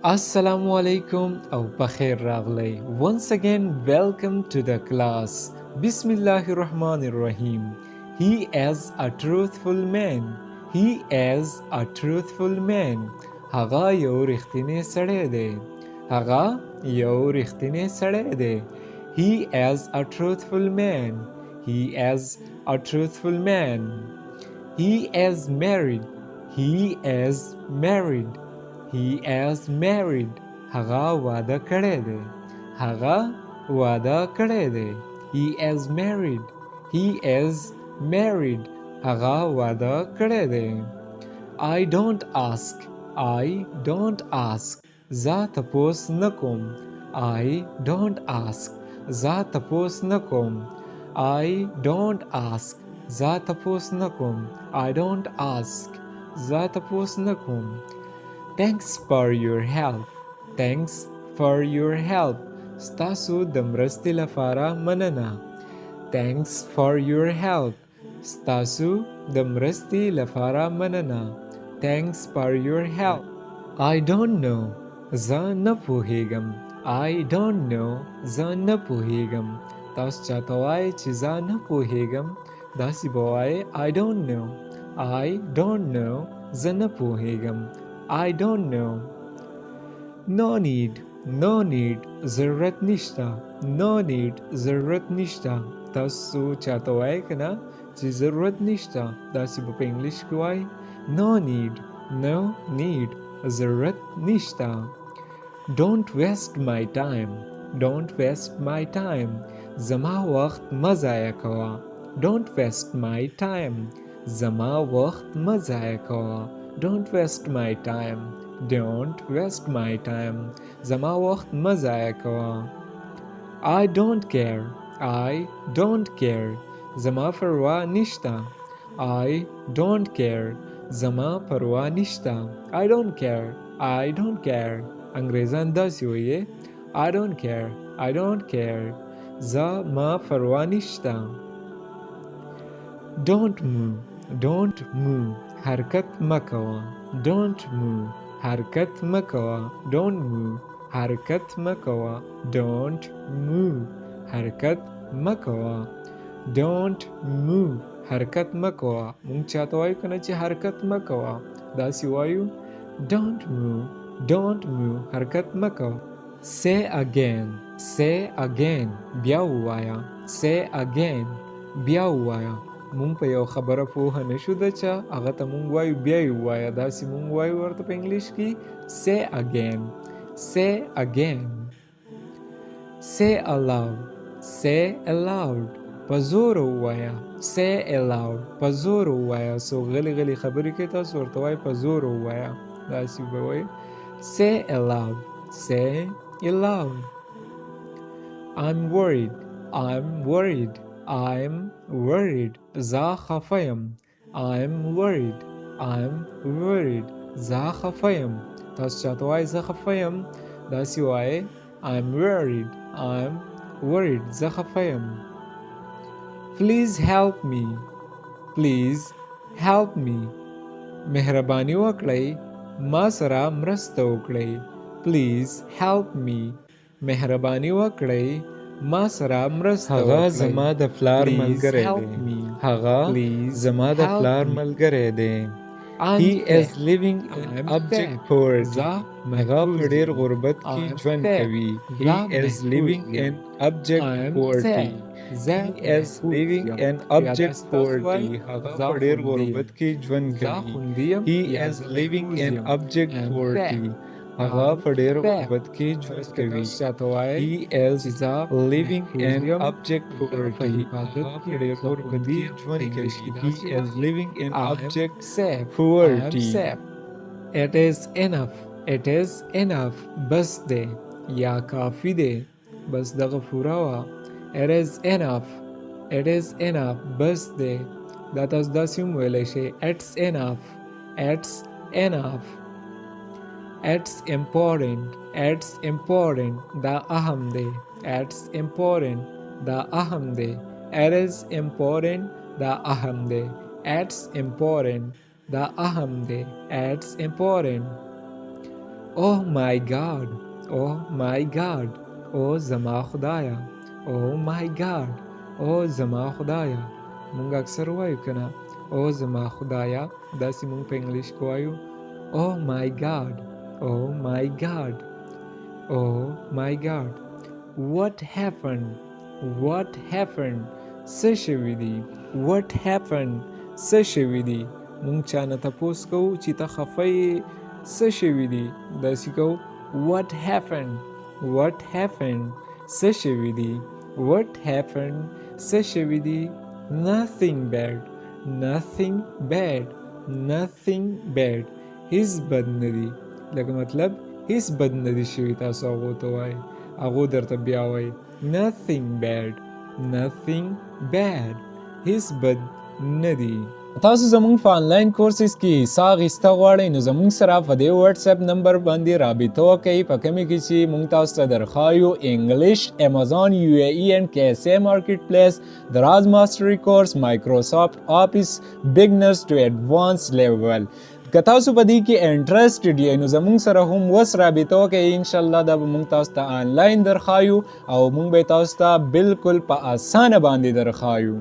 Assalamu alaikum or Bakhair Raglai. Once again, welcome to the class. Bismillahir Rahmanir Rahim. He is a truthful man. He is a truthful man. Haga yo richtine sade de. Haga yo richtine sade de. He is a truthful man. He is a truthful man. He is married. He is married. He is married. هغه واده کړی دی. هغه واده کړی دی. He is married. He is married. هغه واده کړی دی. I don't ask. I don't ask. زه تپوس نه کوم. I don't ask. زه تپوس نه کوم. I don't ask. زه تپوس نه کوم. I don't ask. زه تپوس نه کوم. Thanks for your help. Thanks for your help. ستاسو د مرستې لپاره مننه. Thanks for your help. ستاسو د مرستې لپاره مننه. Thanks for your help. I don't know. زه نه پوهیږم. I don't know. زه نه پوهیږم. تاسو چاته وایئ چې زه نه پوهیږم داسې به وایئ I don't know. I don't know. زه نه پوهیږم. I don't know. No need. No need. ضرورت نشته. No need. ضرورت نشته. تاسو چاته وایئ که نه چې ضرورت نشته داسې به په انګلیش کې وایئ No need. No need. ضرورت نشته. Don't waste my time. Don't waste my time. زما وخت مه ضایع کوه. Don't waste my time. زما وخت مه ضایع کوه. Don't waste my time. Don't waste my time. زما وخت مه ضایع کوه. I don't care. I don't care. زما پروا نشته. I don't care. زما پروا نشته. I don't care. I don't care. انګریزان داسې وایي I don't care. I don't care. زما پروا نشته. Don't move. Don't move. حرکت مه کوه. Don't move. حرکت مه کوه. Don't move. حرکت مه کوه. Don't move. حرکت مه کوه. Don't move. حرکت مه کوه. مونږ چاته وایو که نه چې حرکت مه کوه داسې وایو Don't move. Don't move. حرکت مه کوه. Say again. Say again. بیا ووایه. Say again. بیا ووایه. مونږ په یو خبره پوهه نشو ده چې هغه ته مونږ وایو بیا یې ووایه داسې مونږ وایو ورته په انګلیش کې Say again. Say again. Say aloud. Say aloud. په زور ووایه. Say aloud. په زور ووایه. څو غلی غلی خبرې کوي تاسو ورته وایئ په زور ووایه داسې به وایئ Say aloud. Say aloud. I'm worried. I'm worried. I'm worried. زه خفه یم. I'm worried. I'm worried. زه خفه یم. تاسو چاته وایئ زه خفه یم داسې وایئ I'm worried. I'm worried. زه خفه یم. Please help me. Please help me. مهرباني وکړئ ما سره مرسته وکړئ. Please help me. مهرباني وکړئ ما سره مرسته وکړئ. هغه زما د پلار ملګری دی. هغه زما د پلار ملګری دی. He is living in abject poverty. هغه په ډېر غربت کې ژوند کوي. He is living in abject poverty. He is living in abject poverty. هغه په ډېر غربت کې ژوند کوي. He is living in abject poverty. هغه په ډېر غربت کې ژوند کوي. He is living in abject poverty. هغه په ډېر غربت کې ژوند کوي. He is living in abject poverty. It is enough. It is enough. بس دی یا کافی دی. بس دغه پوره وه. It is enough. It is enough. بس دی. دا تاسو داسې هم ویلی شئ It's enough. It's enough. It's important. It's important. دا اهم دی. It's important. دا اهم دی. It is important. دا اهم دی. It's important. دا اهم دی. It's important. Oh my God. Oh my God. Oh زما خدایا. Oh my God. Oh زما خدایا. مونږ اکثر وایو کنه او زما خدایا داسې مونږ په انګلیش کې وایو Oh my God. Oh my God. Oh my God. What happened? What happened? څه شوي دي؟ What happened? څه شوي دي؟ مونږ چا نه تپوس کوو چې ته خفه یې څه شوي دي؟ داسې کوو What happened? What happened? څه شوي دي؟ What happened? څه شوي دي؟ Nothing bad. Nothing bad. Nothing bad. هیڅ بد نه دي. لکه مطلب هیڅ بد نه دي شوي تاسو هغو ته وایي هغو درته بیا وایي Nothing bad. Nothing bad. هیڅ بد نه دي. تاسو زموږ په آنلاین کورسز کې حصه اخیسته غواړئ نو زموږ سره په دې واتس اپ نمبر باندې رابطه وکړئ په کومې کې چې موږ تاسو ته درښایو انګلیش امازون یو ای ای اینڈ KSA مارکیټ پلیس دراز ماسټري کورس مایکروسافټ آفیس بګنرز ټو ایډوانس لیول که تاسو په دې کې انټرسټډ یې نو زموږ سره هم وس رابطه وکړئ انشاءالله دا به موږ تاسو ته آنلاین درښایو او موږ به تاسو ته بالکل په اسانه باندې درښایو